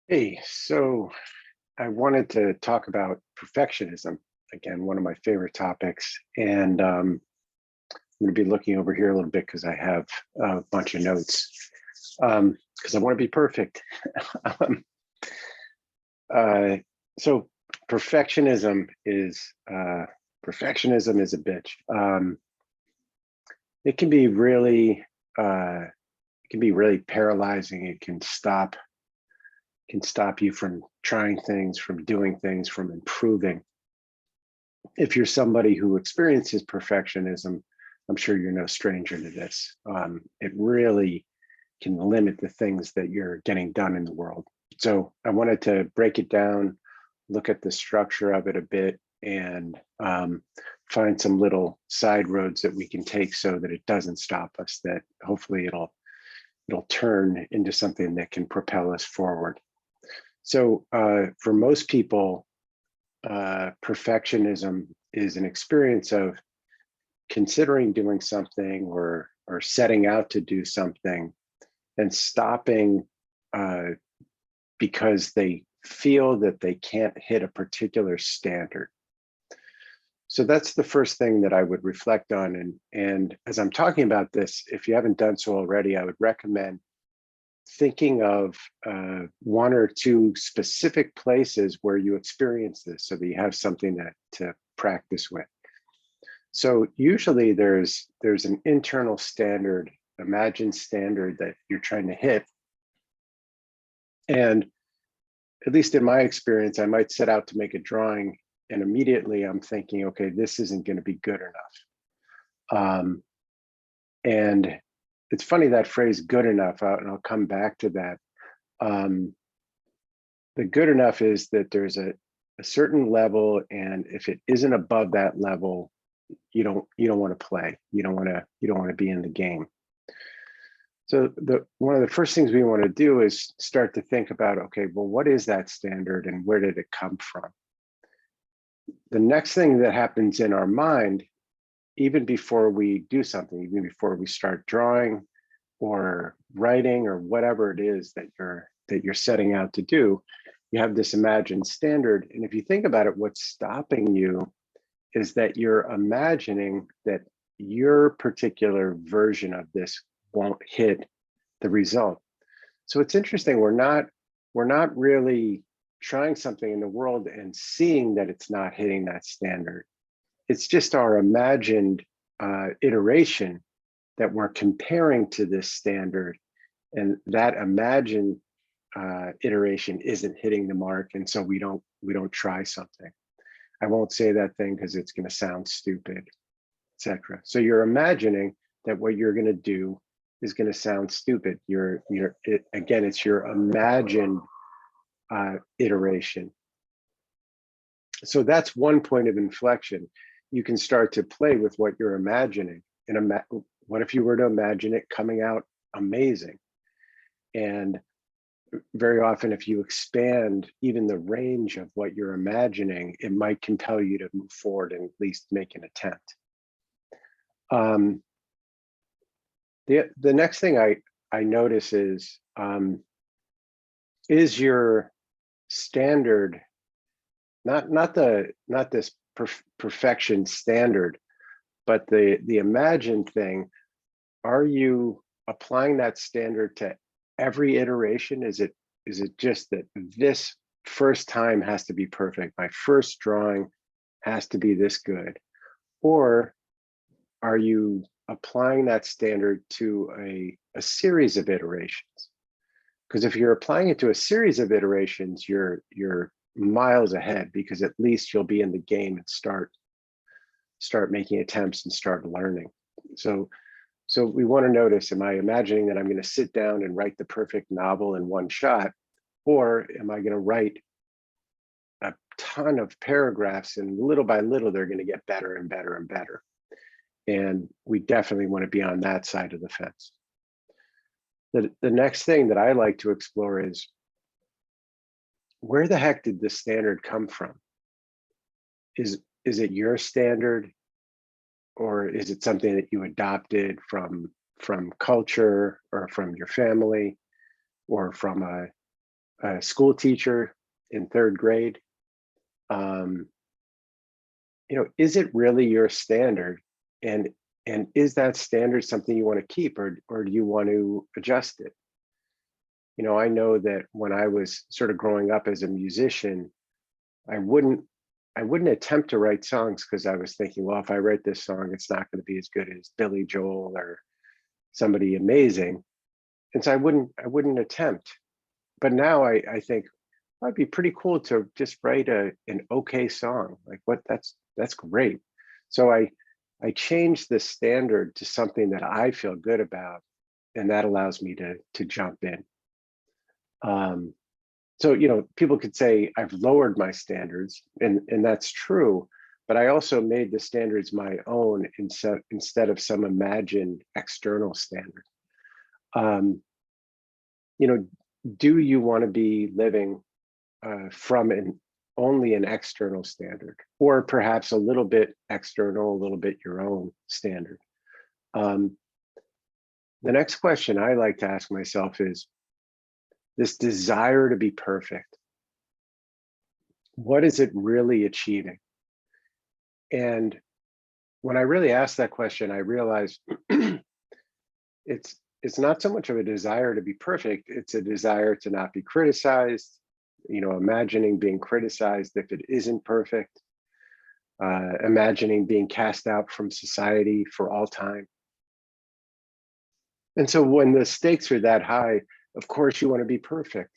Hey, so I wanted to talk about perfectionism. Again, one of my favorite topics. And I'm going to be looking over here a little bit because I have a bunch of notes because I want to be perfect. um, uh, so perfectionism is a bitch. It can be really paralyzing. It can stop you from trying things, from doing things, from improving. If you're somebody who experiences perfectionism, I'm sure you're no stranger to this. It really can limit the things that you're getting done in the world. So I wanted to break it down, look at the structure of it a bit, and find some little side roads that we can take so that it doesn't stop us, that hopefully it'll turn into something that can propel us forward. So for most people, perfectionism is an experience of considering doing something or setting out to do something and stopping uh, because they feel that they can't hit a particular standard. So that's the first thing that I would reflect on. And as I'm talking about this, if you haven't done so already, I would recommend thinking of one or two specific places where you experience this so that you have something to practice with. So usually there's an internal standard, imagined standard that you're trying to hit. And at least in my experience, I might set out to make a drawing and immediately I'm thinking, okay, this isn't going to be good enough. And it's funny, that phrase good enough, and I'll come back to that. The good enough is that there's a certain level, and if it isn't above that level, you don't want to play. You don't want to be in the game. So one of the first things we want to do is start to think about, okay, well, what is that standard and where did it come from? The next thing that happens in our mind, even before we do something, even before we start drawing or writing or whatever it is that you're setting out to do, you have this imagined standard. And if you think about it, what's stopping you is that you're imagining that your particular version of this won't hit the result. So it's interesting, we're not really trying something in the world and seeing that it's not hitting that standard. It's just our imagined iteration that we're comparing to this standard, and that imagined iteration isn't hitting the mark, and so we don't try something. I won't say that thing because it's going to sound stupid, etc. So you're imagining that what you're going to do is going to sound stupid. Again, it's your imagined iteration. So that's one point of inflection. You can start to play with what you're imagining. And what if you were to imagine it coming out amazing? And very often, if you expand even the range of what you're imagining, it might compel you to move forward and at least make an attempt. The next thing I notice is your standard not this perfection standard, but the imagined thing. Are you applying that standard to every iteration? Is it just that this first time has to be perfect? My first drawing has to be this good, or are you applying that standard to a series of iterations? Because if you're applying it to a series of iterations, you're miles ahead, because at least you'll be in the game and start making attempts and start learning. So we want to notice, am I imagining that I'm going to sit down and write the perfect novel in one shot, or am I going to write a ton of paragraphs and little by little they're going to get better and better and better? And we definitely want to be on that side of the fence. The next thing that I like to explore is, where the heck did this standard come from? Is it your standard, or is it something that you adopted from culture, or from your family, or from a school teacher in third grade, um, is it really your standard? And is that standard something you want to keep, or do you want to adjust it? I know that when I was sort of growing up as a musician, I wouldn't I wouldn't attempt to write songs because I was thinking, well, if I write this song, it's not going to be as good as Billy Joel or somebody amazing. And so I wouldn't attempt. But now I think it'd be pretty cool to just write an okay song. Like what that's great. So I changed the standard to something that I feel good about, and that allows me to jump in. Um, so people could say I've lowered my standards, and that's true, but I also made the standards my own instead of some imagined external standard. um, you know do you want to be living from only an external standard, or perhaps a little bit external, a little bit your own standard? um, the next question I like to ask myself is, this desire to be perfect, what is it really achieving? And when I really asked that question, I realized it's not so much of a desire to be perfect, it's a desire to not be criticized, imagining being criticized if it isn't perfect, imagining being cast out from society for all time. And so when the stakes are that high, of course you want to be perfect.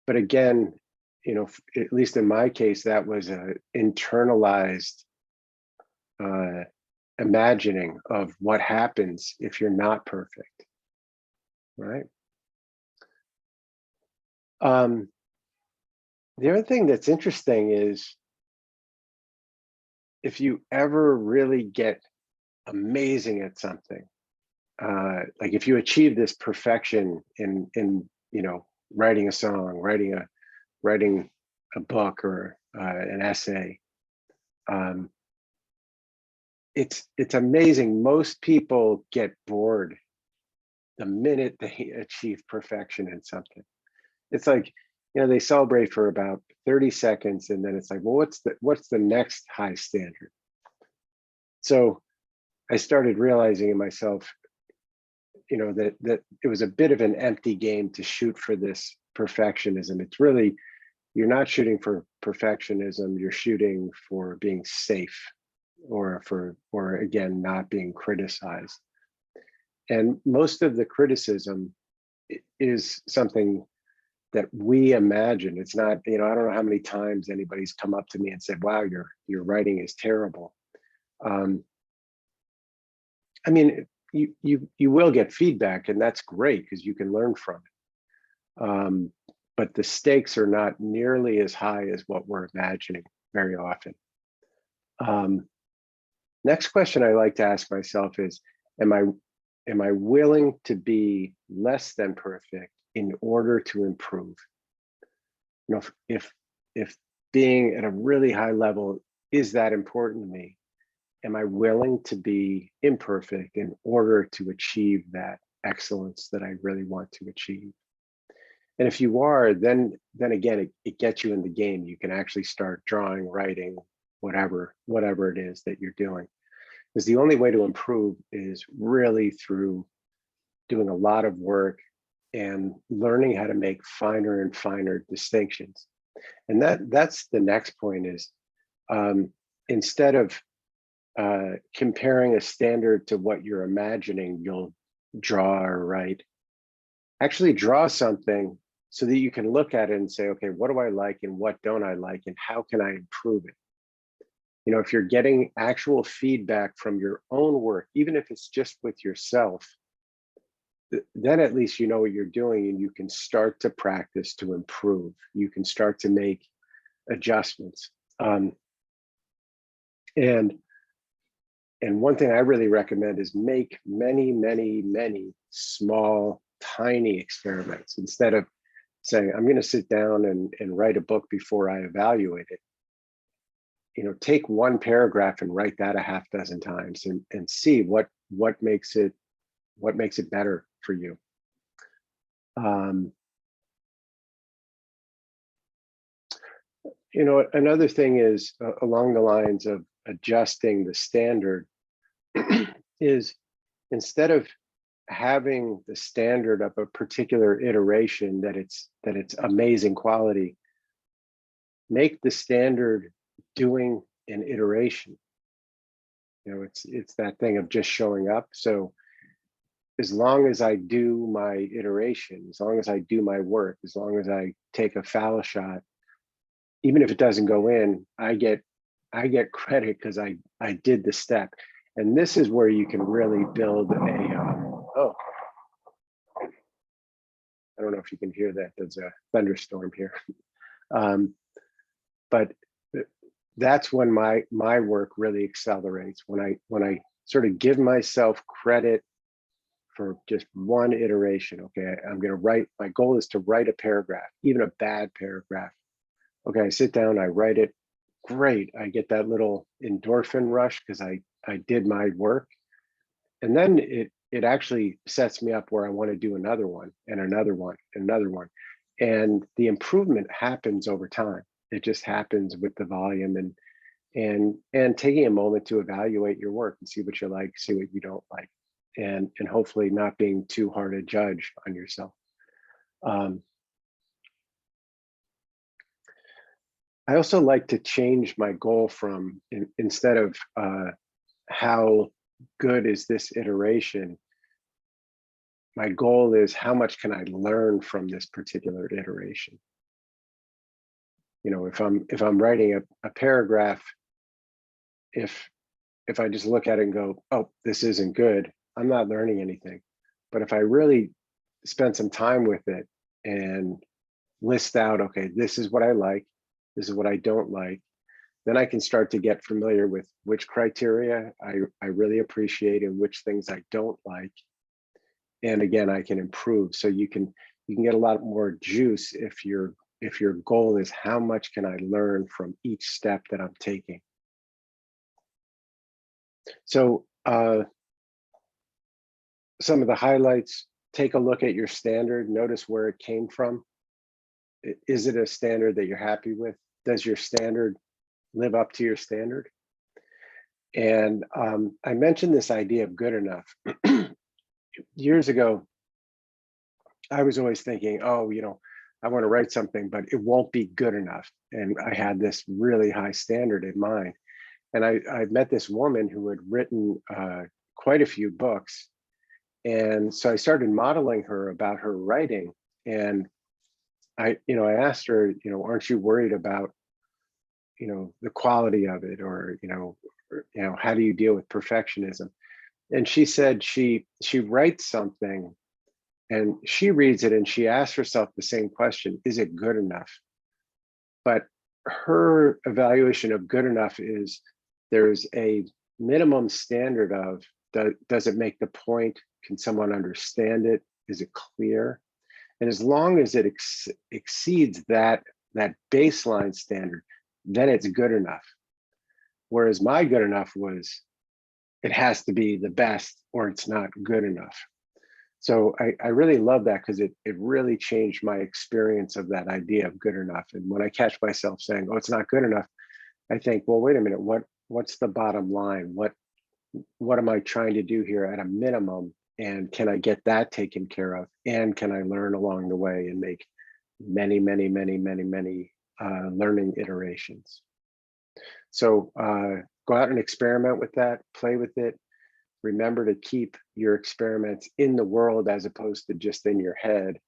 But again, at least in my case, that was a internalized uh, imagining of what happens if you're not perfect, right? Um, the other thing that's interesting is, if you ever really get amazing at something, like if you achieve this perfection in writing a song, writing a book, or an essay, um, it's amazing. Most people get bored the minute they achieve perfection in something. It's like, they celebrate for about 30 seconds, and then it's like, well, what's the next high standard? So I started realizing in myself, that it was a bit of an empty game to shoot for this perfectionism. It's really, you're not shooting for perfectionism, you're shooting for being safe, or again, not being criticized. And most of the criticism is something that we imagine. It's not, I don't know how many times anybody's come up to me and said, wow, your writing is terrible. um, I mean, you will get feedback, and that's great because you can learn from it. But the stakes are not nearly as high as what we're imagining very often. Next question I like to ask myself is, am I willing to be less than perfect in order to improve? If being at a really high level is that important to me, am I willing to be imperfect in order to achieve that excellence that I really want to achieve? And if you are, then again, it gets you in the game. You can actually start drawing, writing, whatever it is that you're doing. Because the only way to improve is really through doing a lot of work and learning how to make finer and finer distinctions. And that's the next point is, instead of comparing a standard to what you're imagining you'll draw or write, actually draw something so that you can look at it and say, okay, what do I like and what don't I like, and how can I improve it? If you're getting actual feedback from your own work, even if it's just with yourself, then at least you know what you're doing, and you can start to practice to improve. You can start to make adjustments. And one thing I really recommend is make many, many, many small, tiny experiments. Instead of saying, I'm going to sit down and write a book before I evaluate it, take one paragraph and write that a half dozen times, and see what makes it better for you. You know, another thing is along the lines of adjusting the standard is instead of having the standard of a particular iteration that it's amazing quality, make the standard doing an iteration. You know, it's that thing of just showing up. So as long as I do my iteration, as long as I do my work, as long as I take a foul shot, even if it doesn't go in, I get credit because I did the step. And this is where you can really build a oh, I don't know if you can hear that. There's a thunderstorm here. But that's when my work really accelerates, when I sort of give myself credit for just one iteration. Okay, I'm going to write, my goal is to write a paragraph, even a bad paragraph. Okay, I sit down, I write it. Great, I get that little endorphin rush because I did my work. And then it actually sets me up where I want to do another one and another one and another one. And the improvement happens over time. It just happens with the volume and taking a moment to evaluate your work and see what you like, see what you don't like, and hopefully not being too hard a judge on yourself. I also like to change my goal from instead of how good is this iteration, my goal is how much can I learn from this particular iteration. You know, if I'm writing a paragraph, if I just look at it and go, oh, this isn't good, I'm not learning anything. But if I really spend some time with it and list out, okay, this is what I like, this is what I don't like, then I can start to get familiar with which criteria I really appreciate and which things I don't like. And again, I can improve. So you can get a lot more juice if your goal is how much can I learn from each step that I'm taking. So some of the highlights, take a look at your standard, notice where it came from. Is it a standard that you're happy with? Does your standard live up to your standard? And I mentioned this idea of good enough. Years ago, I was always thinking, oh, you know, I want to write something, but it won't be good enough. And I had this really high standard in mind. And I met this woman who had written quite a few books. And so I started modeling her about her writing. And I asked her, you know, aren't you worried about, you know, the quality of it, or, how do you deal with perfectionism? And she said she writes something and she reads it and she asks herself the same question, is it good enough? But her evaluation of good enough is there's a minimum standard of, does it make the point? Can someone understand it? Is it clear? And as long as it exceeds that baseline standard, then it's good enough. Whereas my good enough was, it has to be the best or it's not good enough. So I really love that because it really changed my experience of that idea of good enough. And when I catch myself saying, oh, it's not good enough, I think, well, wait a minute, what's the bottom line? What am I trying to do here at a minimum? And can I get that taken care of? And can I learn along the way and make many, many, many, many, many learning iterations? So go out and experiment with that, play with it. Remember to keep your experiments in the world as opposed to just in your head.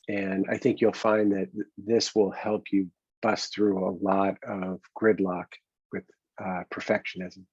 And I think you'll find that this will help you bust through a lot of gridlock with perfectionism.